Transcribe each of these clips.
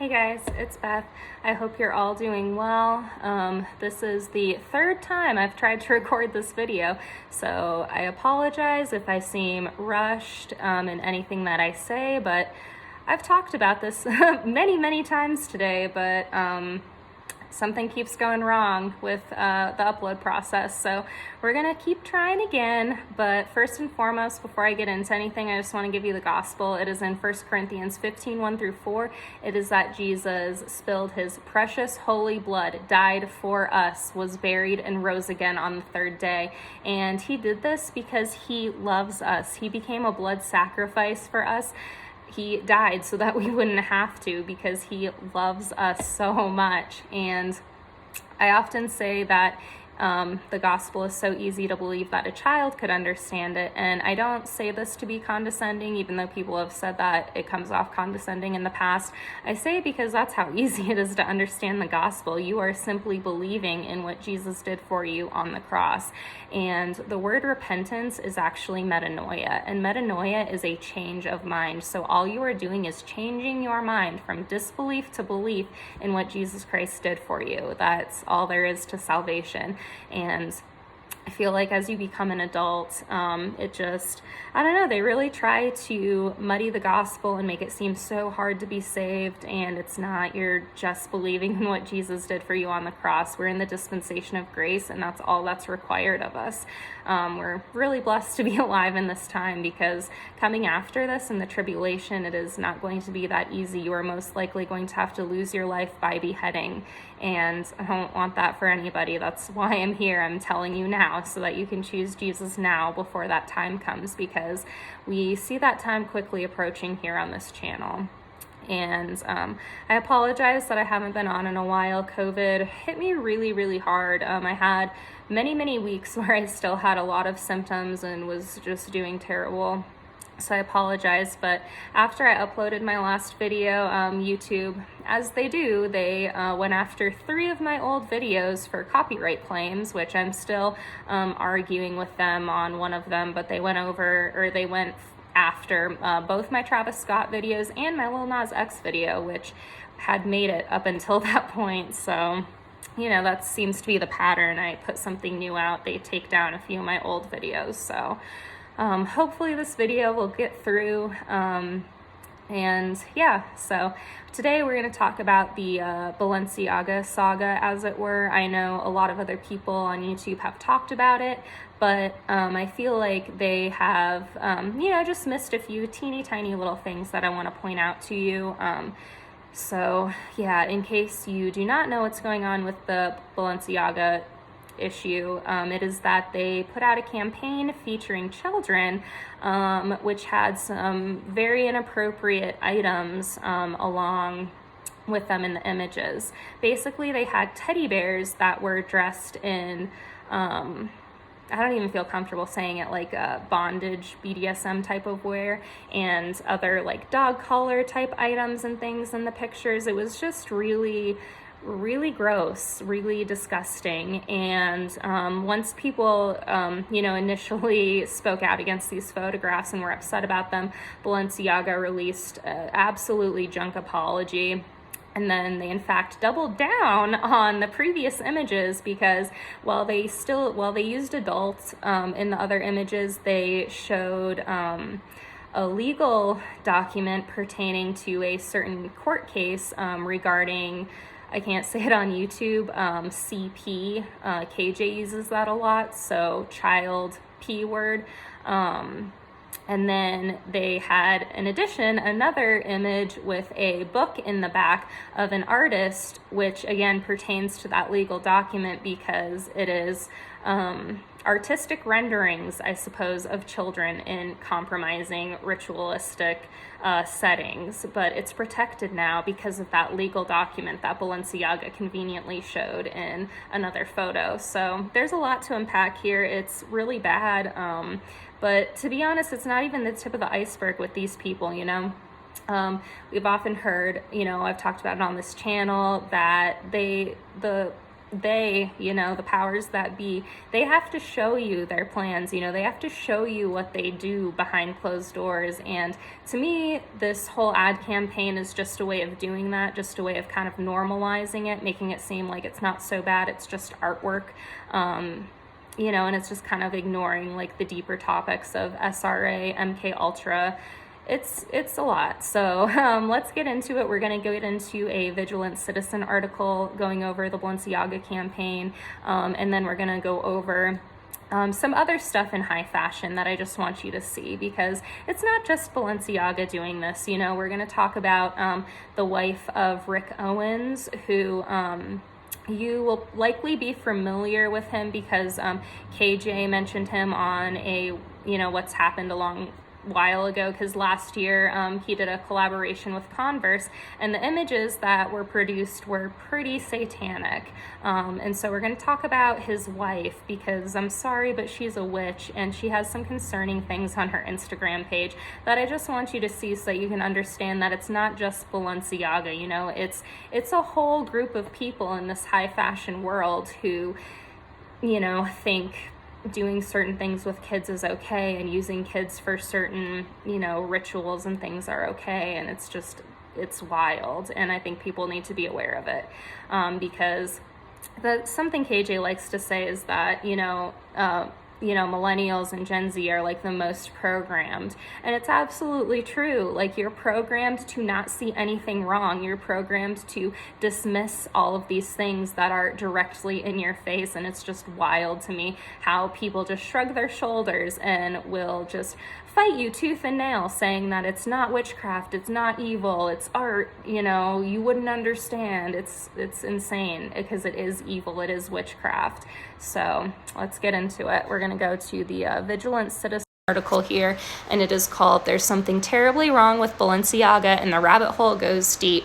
Hey guys, it's Beth. I hope you're all doing well. This is the third time I've tried to record this video, so I apologize if I seem rushed in anything that I say, but I've talked about this many times today, but something keeps going wrong with the upload process. So we're gonna keep trying again, but first and foremost, before I get into anything, I just wanna give you the gospel. It is in 1 Corinthians 15, 1-4. It is that Jesus spilled his precious holy blood, died for us, was buried, and rose again on the third day. And he did this because he loves us. He became a blood sacrifice for us. He died so that we wouldn't have to, because he loves us so much. And I often say that the gospel is so easy to believe that a child could understand it. And I don't say this to be condescending, even though people have said that it comes off condescending in the past. I say it because that's how easy it is to understand the gospel. You are simply believing in what Jesus did for you on the cross. And the word repentance is actually metanoia, and metanoia is a change of mind. So all you are doing is changing your mind from disbelief to belief in what Jesus Christ did for you. That's all there is to salvation. And I feel like as you become an adult, it just, I don't know, they really try to muddy the gospel and make it seem so hard to be saved, and it's not. You're just believing in what Jesus did for you on the cross. We're in the dispensation of grace, and that's all that's required of us. We're really blessed to be alive in this time, because coming after this in the tribulation, it is not going to be that easy. You are most likely going to have to lose your life by beheading, and I don't want that for anybody. That's why I'm here. I'm telling you now, so that you can choose Jesus now before that time comes, because we see that time quickly approaching here on this channel. And I apologize that I haven't been on in a while. COVID hit me really hard. I had many weeks where I still had a lot of symptoms and was just doing terrible. So I apologize, but after I uploaded my last video, YouTube, as they do, they went after 3 of my old videos for copyright claims, which I'm still arguing with them on one of them, but they went after both my Travis Scott videos and my Lil Nas X video, which had made it up until that point. So, you know, that seems to be the pattern. I put something new out, they take down a few of my old videos. So hopefully this video will get through. And yeah, so today we're going to talk about the Balenciaga saga, as it were. I know a lot of other people on YouTube have talked about it, but I feel like they have, just missed a few teeny tiny little things that I want to point out to you. So yeah, in case you do not know what's going on with the Balenciaga issue, it is that they put out a campaign featuring children, which had some very inappropriate items along with them in the images. Basically, they had teddy bears that were dressed in I don't even feel comfortable saying it, like bondage, BDSM type of wear, and other like dog collar type items and things in the pictures. It was just really gross, really disgusting. And once people, initially spoke out against these photographs and were upset about them, Balenciaga released an absolutely junk apology. And then they in fact doubled down on the previous images, because while they used adults in the other images, they showed a legal document pertaining to a certain court case regarding, I can't say it on YouTube, CP, KJ uses that a lot, so child P word. And then they had, in addition, another image with a book in the back of an artist, which again pertains to that legal document, because it is artistic renderings, I suppose, of children in compromising ritualistic settings. But it's protected now because of that legal document that Balenciaga conveniently showed in another photo. So there's a lot to unpack here. It's really bad. But to be honest, it's not even the tip of the iceberg with these people, you know. We've often heard, I've talked about it on this channel, that the they, you know, the powers that be, they have to show you their plans, you know, they have to show you what they do behind closed doors. And to me, this whole ad campaign is just a way of doing that, just a way of kind of normalizing it, making it seem like it's not so bad, it's just artwork. You know, and it's just kind of ignoring like the deeper topics of SRA, MK Ultra. It's a lot. So let's get into it. We're going to get into a Vigilant Citizen article going over the Balenciaga campaign, and then we're going to go over some other stuff in high fashion that I just want you to see, because it's not just Balenciaga doing this. You know, we're going to talk about the wife of Rick Owens, who you will likely be familiar with him because KJ mentioned him on a, you know, What's Happened a long while ago, because last year he did a collaboration with Converse, and the images that were produced were pretty satanic. And so we're going to talk about his wife, because I'm sorry, but she's a witch, and she has some concerning things on her Instagram page that I just want you to see so that you can understand that it's not just Balenciaga. You know, it's a whole group of people in this high fashion world who, you know, think doing certain things with kids is okay, and using kids for certain, you know, rituals and things are okay. And it's wild, and I think people need to be aware of it, because something KJ likes to say is that, you know, millennials and Gen Z are like the most programmed. And it's absolutely true. Like, you're programmed to not see anything wrong. You're programmed to dismiss all of these things that are directly in your face. And it's just wild to me how people just shrug their shoulders and will just fight you tooth and nail, saying that it's not witchcraft, it's not evil, it's art, you know, you wouldn't understand. It's insane, because it is evil, it is witchcraft. So let's get into it. We're going to go to the Vigilant Citizen article here, and it is called "There's Something Terribly Wrong with Balenciaga, and the Rabbit Hole Goes Deep."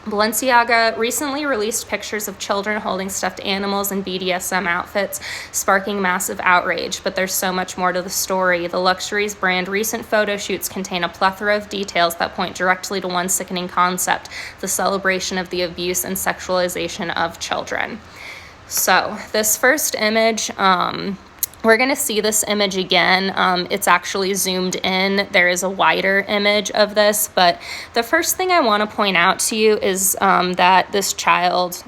Balenciaga recently released pictures of children holding stuffed animals in BDSM outfits, sparking massive outrage. But there's so much more to the story. The luxury's brand recent photo shoots contain a plethora of details that point directly to one sickening concept: the celebration of the abuse and sexualization of children. So this first image, we're going to see this image again. It's actually zoomed in. There is a wider image of this, but the first thing I want to point out to you is that this child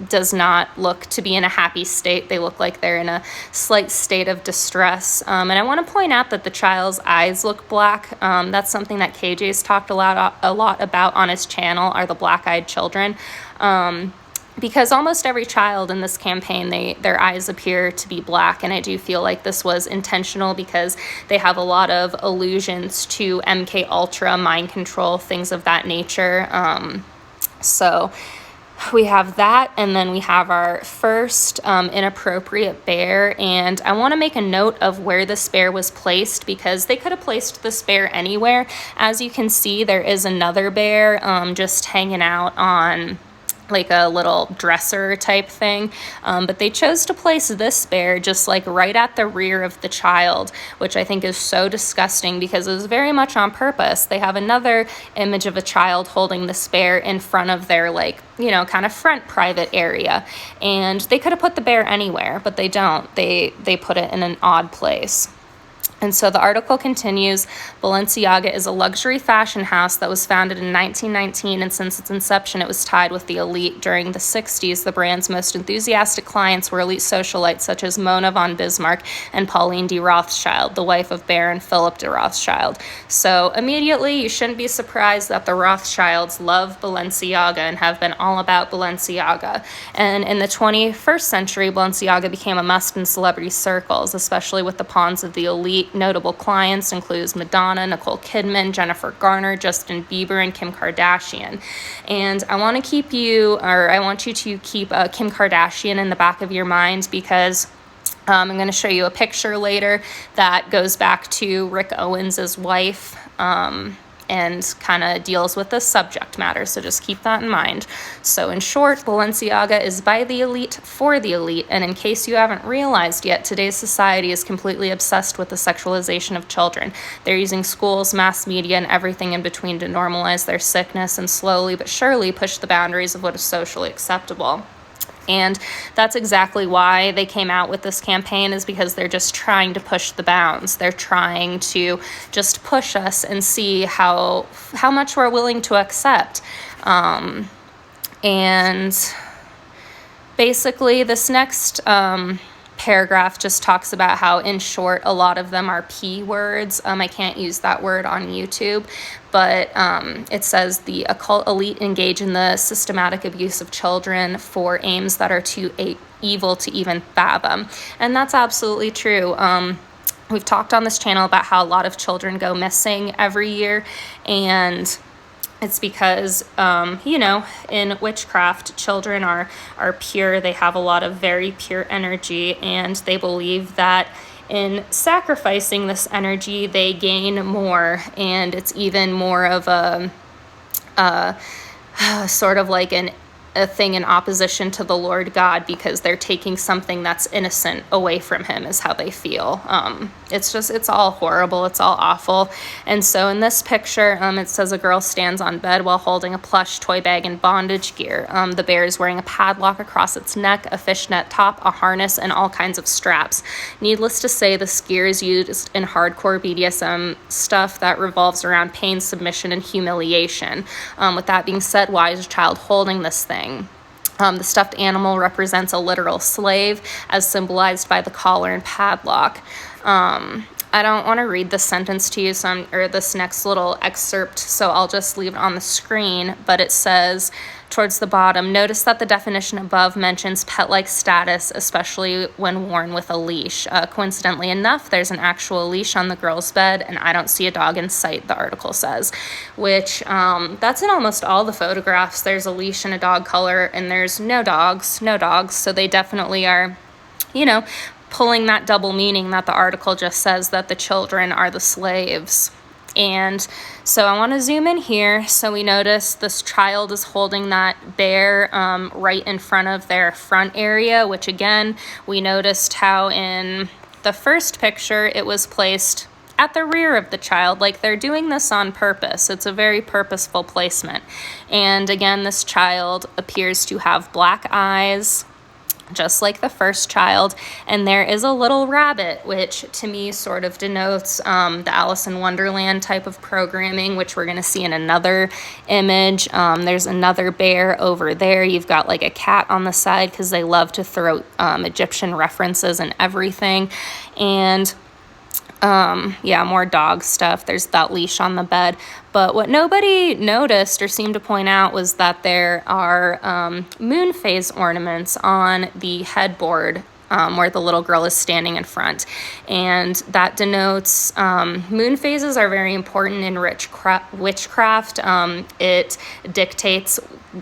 does not look to be in a happy state. They look like they're in a slight state of distress. And I want to point out that the child's eyes look black. That's something that KJ's talked a lot about on his channel, are the black-eyed children. Because almost every child in this campaign, their eyes appear to be black, and I do feel like this was intentional, because they have a lot of allusions to MK Ultra, mind control, things of that nature. So we have that, and then we have our first inappropriate bear, and I want to make a note of where this bear was placed, because they could have placed this bear anywhere. As you can see, there is another bear just hanging out on like a little dresser type thing, but they chose to place this bear just like right at the rear of the child, which I think is so disgusting, because it was very much on purpose. They have another image of a child holding this bear in front of their, like, you know, kind of front private area, and they could have put the bear anywhere, but they don't. They put it in an odd place. And so the article continues, Balenciaga is a luxury fashion house that was founded in 1919, and since its inception, it was tied with the elite. During the 60s, the brand's most enthusiastic clients were elite socialites such as Mona von Bismarck and Pauline de Rothschild, the wife of Baron Philip de Rothschild. So immediately, you shouldn't be surprised that the Rothschilds love Balenciaga and have been all about Balenciaga. And in the 21st century, Balenciaga became a must in celebrity circles, especially with the pawns of the elite. Notable clients includes Madonna, Nicole Kidman, Jennifer Garner, Justin Bieber, and Kim Kardashian. And I want you to keep Kim Kardashian in the back of your mind, because I'm going to show you a picture later that goes back to Rick Owens' wife, and kind of deals with this subject matter. So just keep that in mind. So in short, Balenciaga is by the elite for the elite. And in case you haven't realized yet, today's society is completely obsessed with the sexualization of children. They're using schools, mass media, and everything in between to normalize their sickness and slowly but surely push the boundaries of what is socially acceptable. And that's exactly why they came out with this campaign, is because they're just trying to push the bounds. They're trying to just push us and see how much we're willing to accept. And basically this next paragraph just talks about how, in short, a lot of them are P words. I can't use that word on YouTube, but it says the occult elite engage in the systematic abuse of children for aims that are too evil to even fathom. And that's absolutely true. We've talked on this channel about how a lot of children go missing every year, and it's because, in witchcraft, children are pure. They have a lot of very pure energy, and they believe that in sacrificing this energy, they gain more, and it's even more of a sort of like a thing in opposition to the Lord God, because they're taking something that's innocent away from him, is how they feel. It's all horrible. It's all awful. And so in this picture, it says a girl stands on bed while holding a plush toy bag and bondage gear. The bear is wearing a padlock across its neck, a fishnet top, a harness, and all kinds of straps. Needless to say, this gear is used in hardcore BDSM stuff that revolves around pain, submission, and humiliation. With that being said, why is a child holding this thing? The stuffed animal represents a literal slave, as symbolized by the collar and padlock. I don't want to read this sentence to you, or this next little excerpt, so I'll just leave it on the screen. But it says, towards the bottom, notice that the definition above mentions pet-like status, especially when worn with a leash. Coincidentally enough, there's an actual leash on the girl's bed, and I don't see a dog in sight, the article says, which that's in almost all the photographs. There's a leash and a dog color, and there's no dogs, so they definitely are, pulling that double meaning that the article just says, that the children are the slaves. And so I want to zoom in here. So we notice this child is holding that bear right in front of their front area, which again, we noticed how in the first picture it was placed at the rear of the child. Like, they're doing this on purpose. It's a very purposeful placement. And again, this child appears to have black eyes, just like the first child, and there is a little rabbit, which to me sort of denotes the Alice in Wonderland type of programming, which we're going to see in another image. There's another bear over there. You've got like a cat on the side, because they love to throw Egyptian references and everything. And more dog stuff. There's that leash on the bed. But what nobody noticed or seemed to point out was that there are moon phase ornaments on the headboard where the little girl is standing in front. And that denotes moon phases are very important in witchcraft. It dictates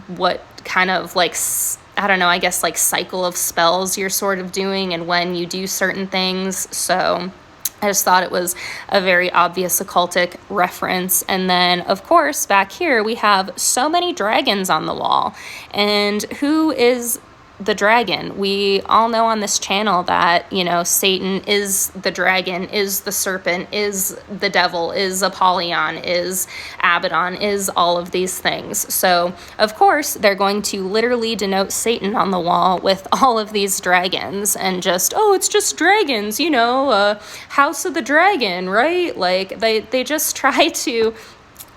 what kind of like, I don't know, I guess like cycle of spells you're sort of doing and when you do certain things. So I just thought it was a very obvious occultic reference. And then, of course, back here, we have so many dragons on the wall. And who is the dragon? We all know on this channel that, Satan is the dragon, is the serpent, is the devil, is Apollyon, is Abaddon, is all of these things. So, of course, they're going to literally denote Satan on the wall with all of these dragons and just, it's just dragons, House of the Dragon, right? Like, they just try to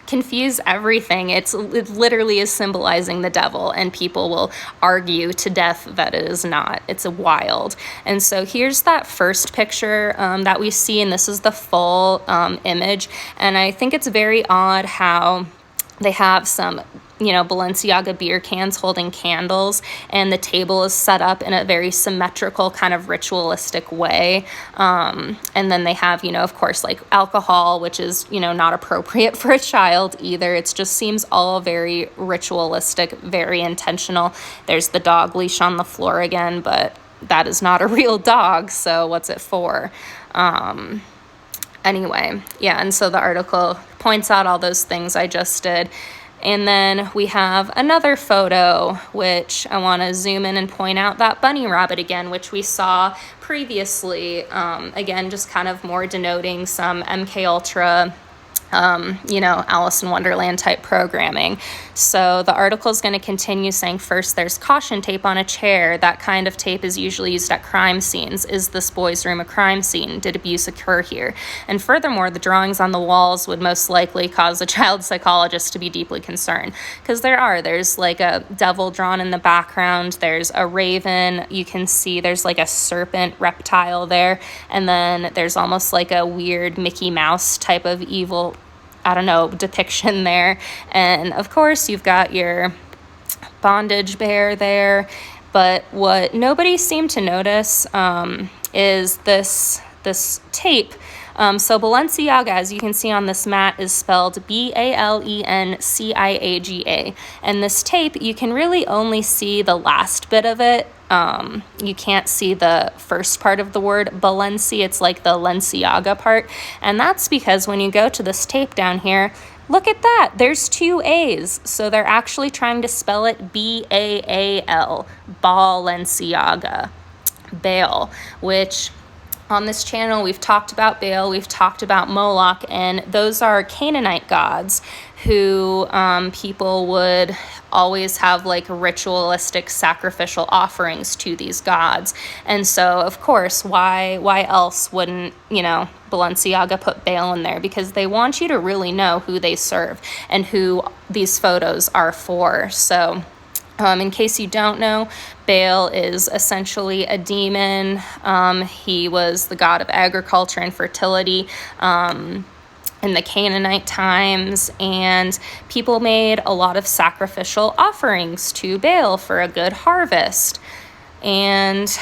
confuse everything. It literally is symbolizing the devil, and people will argue to death that it is not. It's wild. And so here's that first picture that we see, and this is the full image. And I think it's very odd how they have some Balenciaga beer cans holding candles, and the table is set up in a very symmetrical kind of ritualistic way. And then they have, of course, like alcohol, which is, not appropriate for a child either. It just seems all very ritualistic, very intentional. There's the dog leash on the floor again, but that is not a real dog, so what's it for? Anyway, and so the article points out all those things I just did. And then we have another photo, which I want to zoom in and point out that bunny rabbit again, which we saw previously. Again, just kind of more denoting some MK Ultra Alice in Wonderland type programming. So the article is going to continue saying, first, there's caution tape on a chair. That kind of tape is usually used at crime scenes. Is this boy's room a crime scene? Did abuse occur here? And furthermore, the drawings on the walls would most likely cause a child psychologist to be deeply concerned, because there's like a devil drawn in the background. There's a raven. You can see there's like a serpent reptile there. And then there's almost like a weird Mickey Mouse type of evil, depiction there. And of course, you've got your bondage bear there. But what nobody seemed to notice is this tape. So Balenciaga, as you can see on this mat, is spelled Balenciaga. And this tape, you can really only see the last bit of it. You can't see the first part of the word Balenci. It's like the Lenciaga part. And that's because when you go to this tape down here, look at that. There's 2 A's. So they're actually trying to spell it B-A-A-L, Balenciaga, Baal, which on this channel we've talked about Baal, we've talked about Moloch, and those are Canaanite gods who people would always have like ritualistic sacrificial offerings to these gods. And so of course, why else wouldn't Balenciaga put Baal in there? Because they want you to really know who they serve and who these photos are for. So in case you don't know, Baal is essentially a demon. He was the god of agriculture and fertility in the Canaanite times, and people made a lot of sacrificial offerings to Baal for a good harvest. And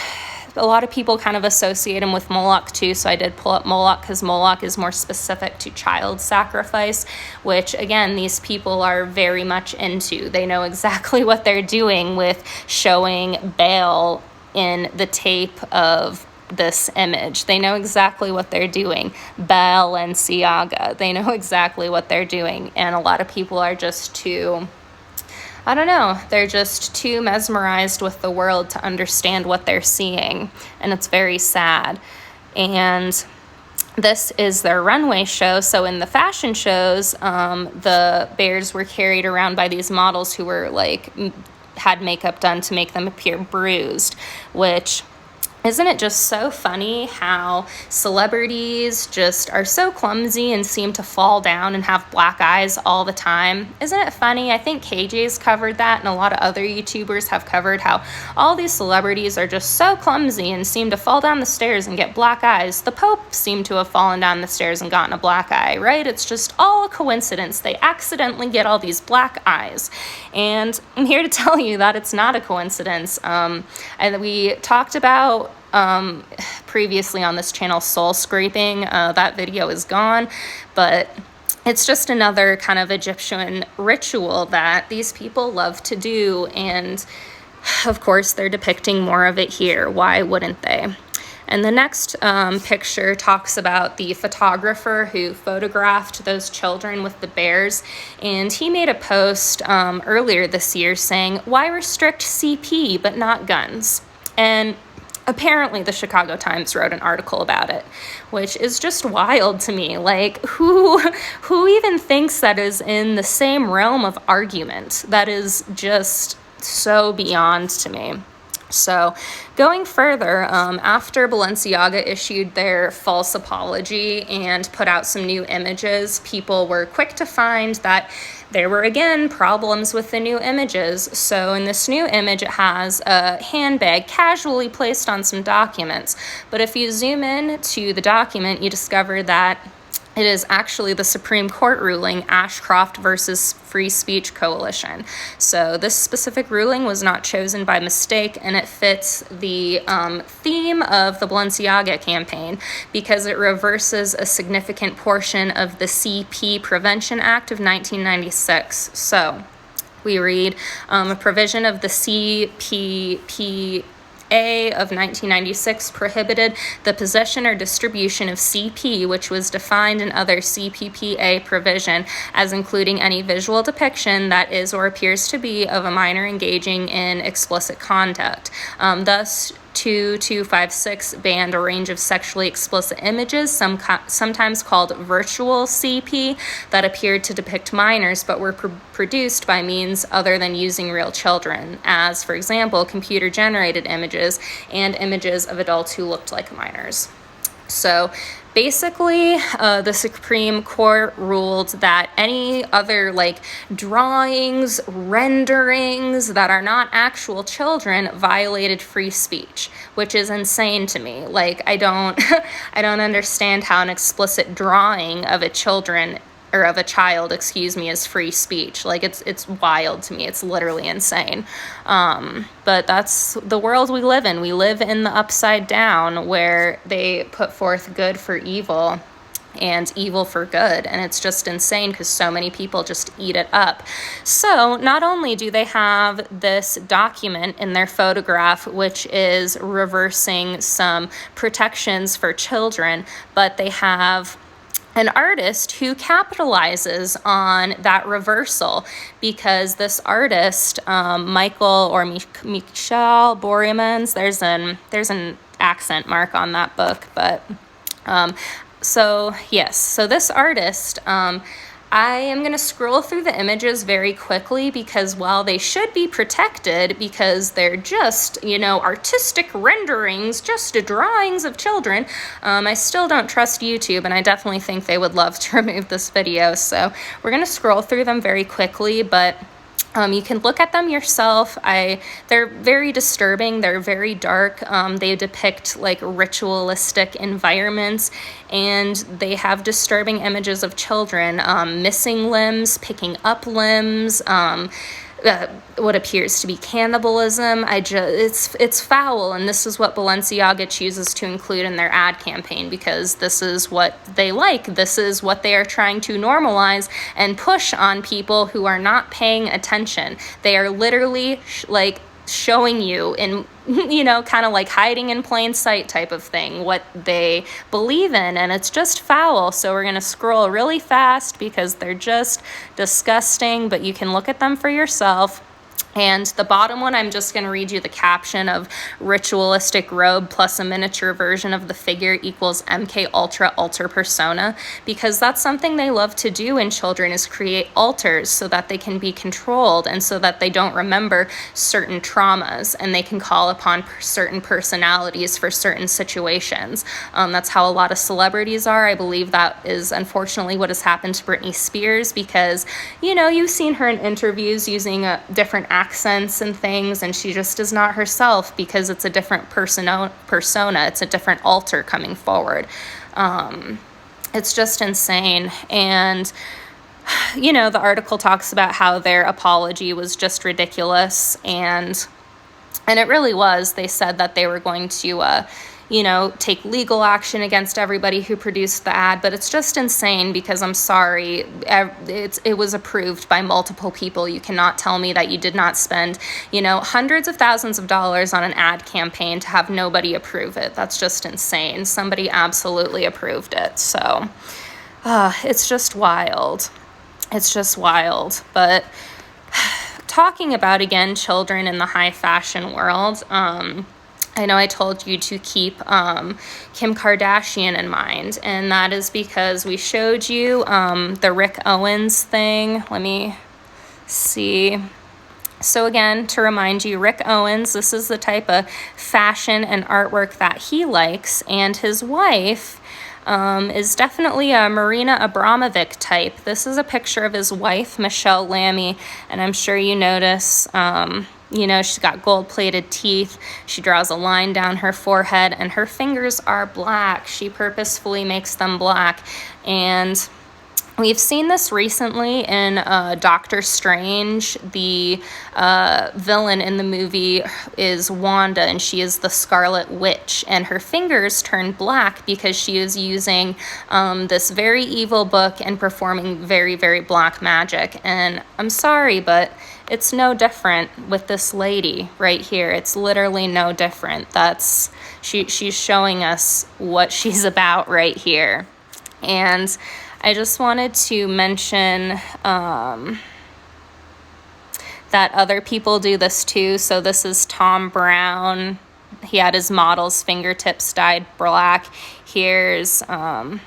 a lot of people kind of associate him with Moloch too, so I did pull up Moloch because Moloch is more specific to child sacrifice, which again, these people are very much into. They know exactly what they're doing with showing Baal in the tape of this image. They know exactly what they're doing. Balenciaga. They know exactly what they're doing. And a lot of people are just too, they're just too mesmerized with the world to understand what they're seeing. And it's very sad. And this is their runway show. So in the fashion shows, the bears were carried around by these models who were had makeup done to make them appear bruised, which, isn't it just so funny how celebrities just are so clumsy and seem to fall down and have black eyes all the time? Isn't it funny? I think KJ's covered that, and a lot of other YouTubers have covered how all these celebrities are just so clumsy and seem to fall down the stairs and get black eyes. The Pope seemed to have fallen down the stairs and gotten a black eye, right? It's just all a coincidence. They accidentally get all these black eyes. And I'm here to tell you that it's not a coincidence. And we talked about previously on this channel soul scraping. That video is gone, but it's just another kind of Egyptian ritual that these people love to do, and of course they're depicting more of it here. Why wouldn't they? And the next picture talks about the photographer who photographed those children with the bears. And he made a post earlier this year saying, "Why restrict CP but not guns?" And apparently the Chicago Times wrote an article about it, which is just wild to me. Like, who even thinks that is in the same realm of argument? That is just so beyond to me. So going further, after Balenciaga issued their false apology and put out some new images, people were quick to find that there were again problems with the new images. So in this new image, it has a handbag casually placed on some documents. But if you zoom in to the document, you discover that it is actually the Supreme Court ruling, Ashcroft versus Free Speech Coalition. So this specific ruling was not chosen by mistake, and it fits the theme of the Balenciaga campaign because it reverses a significant portion of the CP Prevention Act of 1996. So we read a provision of the CPP of 1996 prohibited the possession or distribution of CP, which was defined in other CPPA provision as including any visual depiction that is or appears to be of a minor engaging in explicit conduct. Thus, 2256 banned a range of sexually explicit images, sometimes called virtual CP, that appeared to depict minors but were produced by means other than using real children, as, for example, computer-generated images and images of adults who looked like minors. So basically, the Supreme Court ruled that any other like drawings, renderings that are not actual children violated free speech, which is insane to me. Like, I don't understand how an explicit drawing of a child, is free speech. Like, it's wild to me. It's literally insane. But that's the world we live in. We live in the upside down, where they put forth good for evil and evil for good, and it's just insane because so many people just eat it up. So not only do they have this document in their photograph, which is reversing some protections for children, but they have an artist who capitalizes on that reversal, because this artist, Michael or Michele Borimans, there's an accent mark on that book, but so this artist, I am going to scroll through the images very quickly, because while they should be protected because they're just, artistic renderings, just drawings of children, I still don't trust YouTube, and I definitely think they would love to remove this video. So we're going to scroll through them very quickly, but you can look at them yourself. They're very disturbing. They're very dark. They depict like ritualistic environments, and they have disturbing images of children missing limbs, picking up limbs, what appears to be cannibalism. It's foul, and this is what Balenciaga chooses to include in their ad campaign, because this is what they like. This is what they are trying to normalize and push on people who are not paying attention. They are literally showing you in, kind of like hiding in plain sight type of thing, what they believe in, and it's just foul. So we're going to scroll really fast because they're just disgusting, but you can look at them for yourself. And the bottom one, I'm just going to read you the caption of ritualistic robe plus a miniature version of the figure equals MK Ultra alter persona, because that's something they love to do in children, is create alters so that they can be controlled and so that they don't remember certain traumas, and they can call upon certain personalities for certain situations. That's how a lot of celebrities are. I believe that is unfortunately what has happened to Britney Spears, because, you've seen her in interviews using a different accents and things, and she just is not herself because it's a different persona. It's a different alter coming forward. It's just insane. And the article talks about how their apology was just ridiculous, and it really was. They said that they were going to take legal action against everybody who produced the ad, but it's just insane, because I'm sorry, it was approved by multiple people. You cannot tell me that you did not spend, hundreds of thousands of dollars on an ad campaign to have nobody approve it. That's just insane. Somebody absolutely approved it. So, it's just wild. It's just wild. But talking about, again, children in the high fashion world, I know I told you to keep Kim Kardashian in mind, and that is because we showed you the Rick Owens thing. Let me see. So again, to remind you, Rick Owens, this is the type of fashion and artwork that he likes, and his wife is definitely a Marina Abramovic type. This is a picture of his wife, Michele Lamy, and I'm sure you notice, she's got gold-plated teeth. She draws a line down her forehead, and her fingers are black. She purposefully makes them black. And we've seen this recently in Doctor Strange. The villain in the movie is Wanda, and she is the Scarlet Witch. And her fingers turn black because she is using this very evil book and performing very, very black magic. And I'm sorry, but it's no different with this lady right here. It's literally no different. She's showing us what she's about right here. And I just wanted to mention that other people do this too. So this is Tom Brown. he had his model's fingertips dyed black. Here's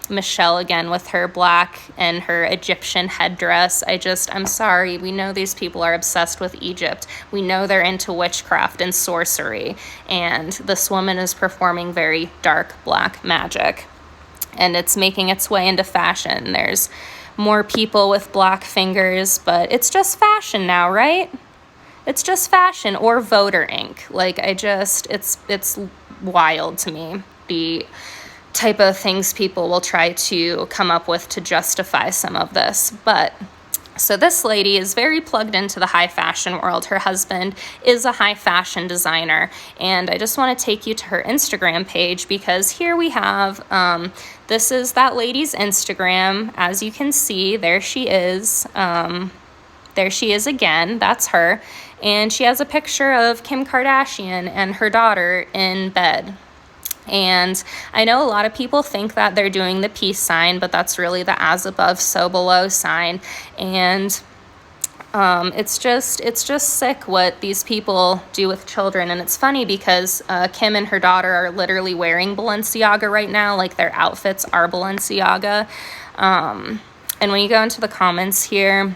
Michele again with her black and her Egyptian headdress. I'm sorry, we know these people are obsessed with Egypt. We know they're into witchcraft and sorcery, and this woman is performing very dark black magic, and it's making its way into fashion. There's more people with black fingers, but it's just fashion now, right? It's just fashion, or voter ink. Like, it's wild to me, the type of things people will try to come up with to justify some of this. But so this lady is very plugged into the high fashion world. Her husband is a high fashion designer, and I just want to take you to her Instagram page, because here we have, this is that lady's Instagram. As you can see, there she is. There she is again, that's her. And she has a picture of Kim Kardashian and her daughter in bed. And I know a lot of people think that they're doing the peace sign, but that's really the as above, so below sign. And it's just sick what these people do with children. And it's funny because Kim and her daughter are literally wearing Balenciaga right now, like their outfits are Balenciaga. And when you go into the comments here,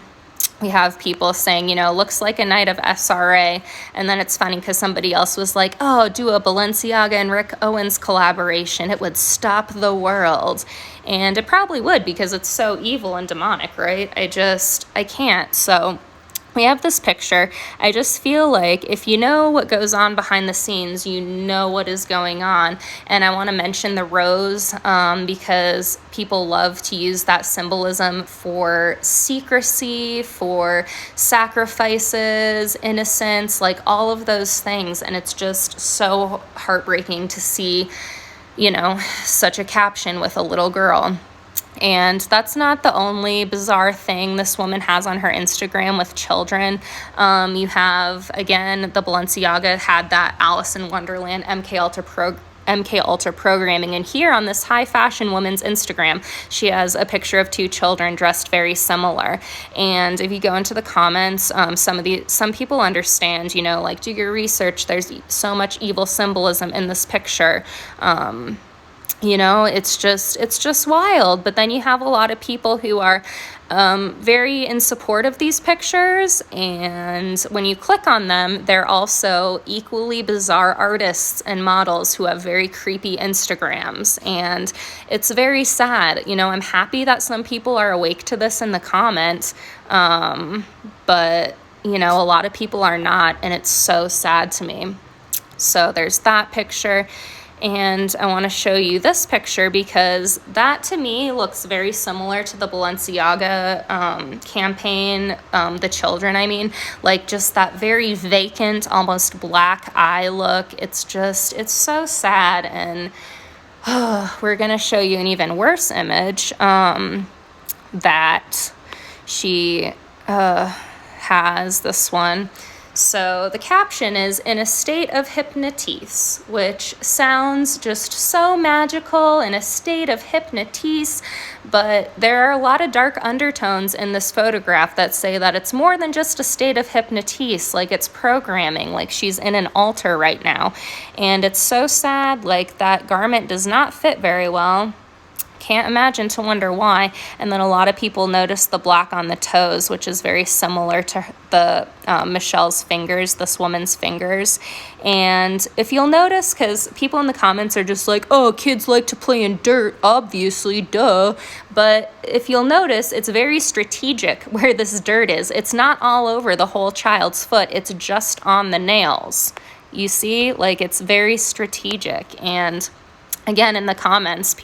we have people saying, you know, looks like a night of SRA. And then it's funny because somebody else was like, oh, do a Balenciaga and Rick Owens collaboration. It would stop the world. And it probably would, because it's so evil and demonic, right? I can't. So we have this picture. I just feel like if you know what goes on behind the scenes, you know what is going on. And I want to mention the rose because people love to use that symbolism for secrecy, for sacrifices, innocence, like all of those things. And it's just so heartbreaking to see, you know, such a caption with a little girl. And that's not the only bizarre thing this woman has on her Instagram with children. You have, again, the Balenciaga had that Alice in Wonderland MK Ultra programming. And here on this high fashion woman's Instagram, she has a picture of two children dressed very similar. And if you go into the comments, some people understand, you know, like, do your research. There's so much evil symbolism in this picture. You know, it's just wild. But then you have a lot of people who are very in support of these pictures. And when you click on them, they're also equally bizarre artists and models who have very creepy Instagrams. And it's very sad. You know, I'm happy that some people are awake to this in the comments. But, you know, a lot of people are not. And it's so sad to me. So there's that picture. And I want to show you this picture because that to me looks very similar to the Balenciaga campaign, the children, I mean, like just that very vacant, almost black eye look. It's so sad. And we're going to show you an even worse image that she has, this one. So the caption is, in a state of hypnotis, which sounds just so magical, in a state of hypnotis, but there are a lot of dark undertones in this photograph that say that it's more than just a state of hypnotis, like it's programming, like she's in an altar right now. And it's so sad, like that garment does not fit very well. Can't imagine to wonder why. And then a lot of people notice the black on the toes, which is very similar to the Michele's fingers, this woman's fingers. And if you'll notice, because people in the comments are just like, oh, kids like to play in dirt, obviously, duh. But if you'll notice, it's very strategic where this dirt is. It's not all over the whole child's foot. It's just on the nails. You see, like it's very strategic. And again, in the comments,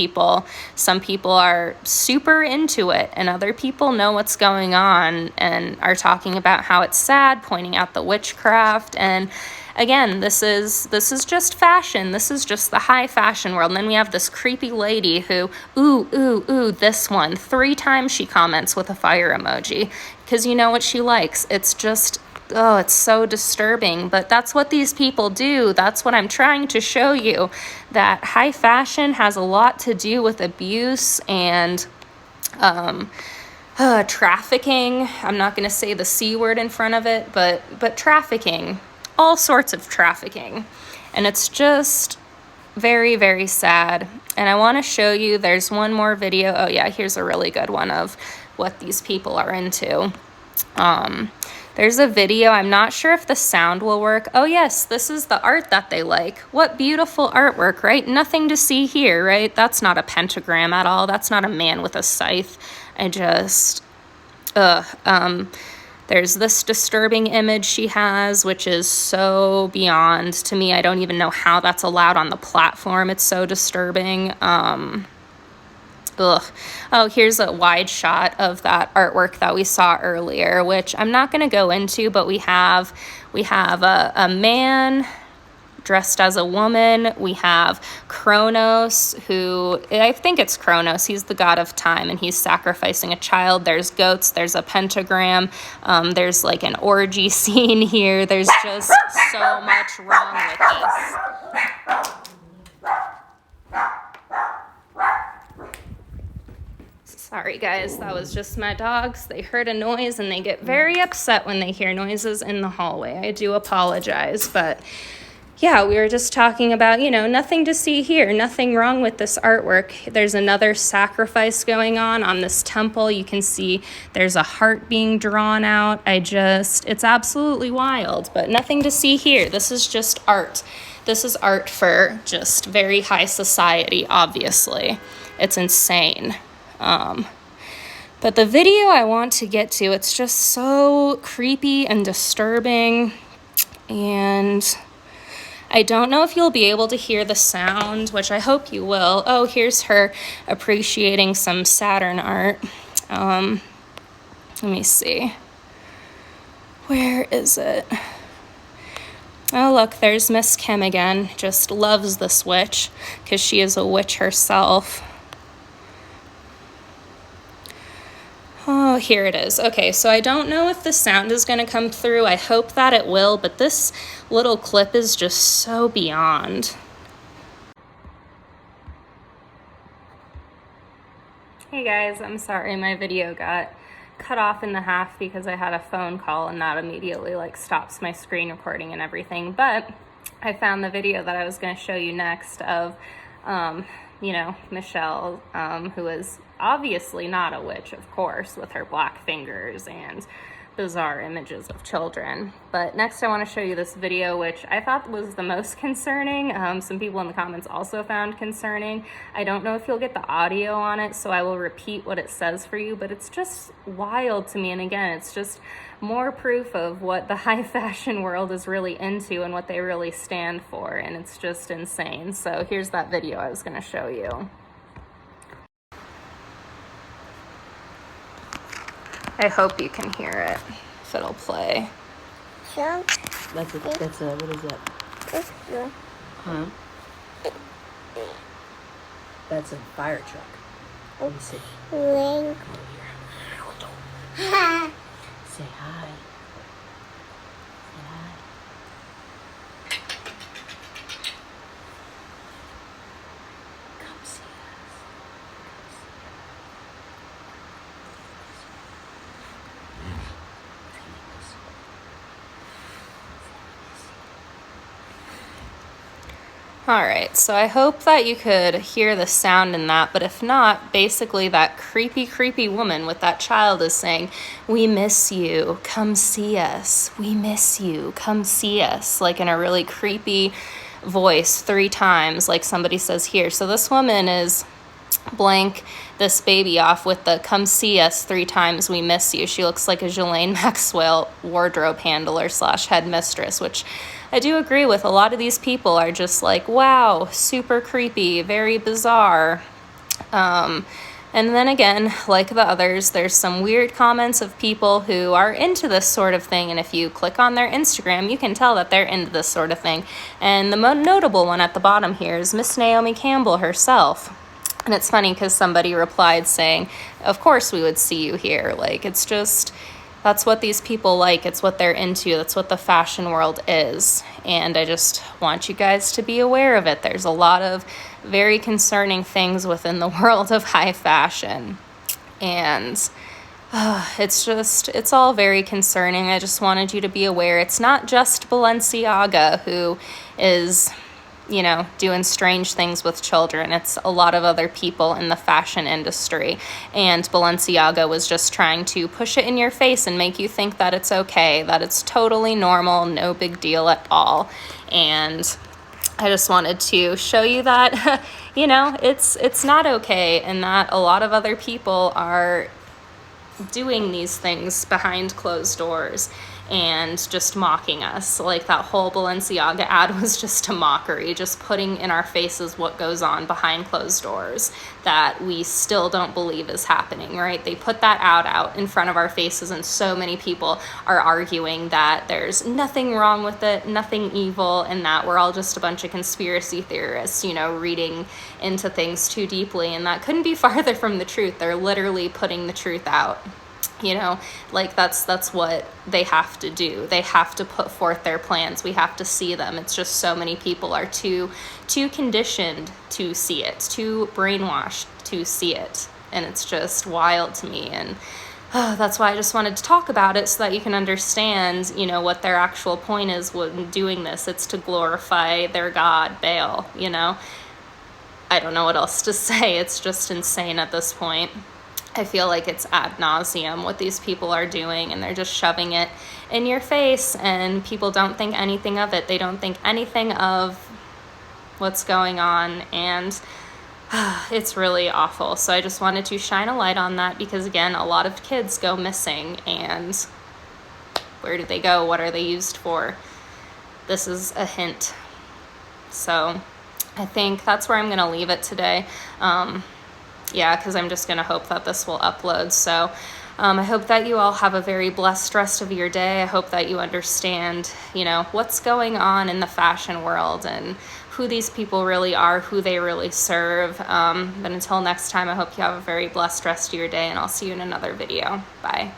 some people are super into it, and other people know what's going on and are talking about how it's sad, pointing out the witchcraft. And again, this is just fashion. This is just the high fashion world. And then we have this creepy lady who, ooh, this one. 3 times she comments with a fire emoji, because you know what she likes. It's just, oh, it's so disturbing, but that's what these people do. That's what I'm trying to show you, that high fashion has a lot to do with abuse and trafficking. I'm not going to say the C word in front of it, but trafficking, all sorts of trafficking. And it's just very, very sad. And I want to show you, there's one more video. Oh yeah, here's a really good one of what these people are into. There's a video, I'm not sure if the sound will work. Oh yes, this is the art that they like. What beautiful artwork, right? Nothing to see here, right? That's not a pentagram at all. That's not a man with a scythe. I just, there's this disturbing image she has, which is so beyond to me. I don't even know how that's allowed on the platform. It's so disturbing. Oh, here's a wide shot of that artwork that we saw earlier, which I'm not going to go into, but we have a man dressed as a woman. We have Kronos, who, I think it's Kronos, he's the god of time, and he's sacrificing a child. There's goats, there's a pentagram, there's like an orgy scene here. There's just so much wrong with this. Sorry guys, that was just my dogs. They heard a noise and they get very upset when they hear noises in the hallway. I do apologize, but yeah, we were just talking about, you know, nothing to see here, nothing wrong with this artwork. There's another sacrifice going on this temple. You can see there's a heart being drawn out. It's absolutely wild, but nothing to see here. This is just art. This is art for just very high society, obviously. It's insane. But the video I want to get to, it's just so creepy and disturbing, and I don't know if you'll be able to hear the sound, which I hope you will. Oh, here's her appreciating some Saturn art. Let me see. Where is it? Oh, look, there's Miss Kim again. Just loves this witch because she is a witch herself. Oh, here it is. Okay, so I don't know if the sound is going to come through. I hope that it will, but this little clip is just so beyond. Hey guys, I'm sorry my video got cut off in the half because I had a phone call and that immediately like stops my screen recording and everything. But I found the video that I was going to show you next of, you know, Michele, who is obviously not a witch, of course, with her black fingers and bizarre images of children. But next I want to show you this video, which I thought was the most concerning. Some people in the comments also found concerning. I don't know if you'll get the audio on it, so I will repeat what it says for you, but it's just wild to me. And again, it's just more proof of what the high fashion world is really into and what they really stand for, and it's just insane. So here's that video I was going to show you. I hope you can hear it, if it'll play. That's a, what is that? Huh? That's a fire truck. Let me see. Say hi. Say hi. Come see us. All right, so I hope that you could hear the sound in that, but if not, basically that creepy, creepy woman with that child is saying, "We miss you, come see us. We miss you, come see us," like in a really creepy voice 3 times, like somebody says here. So this woman is blank this baby off with the "come see us 3 times, we miss you." She looks like a Ghislaine Maxwell wardrobe handler / headmistress, which I do agree with. A lot of these people are just like, wow, super creepy, very bizarre. And then again, like the others, there's some weird comments of people who are into this sort of thing, and if you click on their Instagram, you can tell that they're into this sort of thing. And the most notable one at the bottom here is Miss Naomi Campbell herself. And it's funny because somebody replied saying, "Of course we would see you here." Like, it's just, that's what these people like. It's what they're into. That's what the fashion world is. And I just want you guys to be aware of it. There's a lot of very concerning things within the world of high fashion. And it's all very concerning. I just wanted you to be aware. It's not just Balenciaga who is you know, doing strange things with children. It's a lot of other people in the fashion industry. And Balenciaga was just trying to push it in your face and make you think that it's okay, that it's totally normal, no big deal at all. And I just wanted to show you that, you know, it's not okay, and that a lot of other people are doing these things behind closed doors and just mocking us. Like that whole Balenciaga ad was just a mockery, just putting in our faces what goes on behind closed doors that we still don't believe is happening, right? They put that ad out in front of our faces, and so many people are arguing that there's nothing wrong with it, nothing evil, and that we're all just a bunch of conspiracy theorists, you know, reading into things too deeply. And that couldn't be farther from the truth. They're literally putting the truth out. You know, like that's what they have to do. They have to put forth their plans. We have to see them. It's just so many people are too conditioned to see it, too brainwashed to see it. And it's just wild to me. And that's why I just wanted to talk about it, so that you can understand, you know, what their actual point is when doing this. It's to glorify their god, Baal, you know. I don't know what else to say. It's just insane at this point. I feel like it's ad nauseum what these people are doing, and they're just shoving it in your face, and people don't think anything of it. They don't think anything of what's going on, and it's really awful. So I just wanted to shine a light on that, because again, a lot of kids go missing, and where do they go? What are they used for? This is a hint. So I think that's where I'm going to leave it today. Yeah, because I'm just going to hope that this will upload. So I hope that you all have a very blessed rest of your day. I hope that you understand, you know, what's going on in the fashion world and who these people really are, who they really serve. But until next time, I hope you have a very blessed rest of your day, and I'll see you in another video. Bye.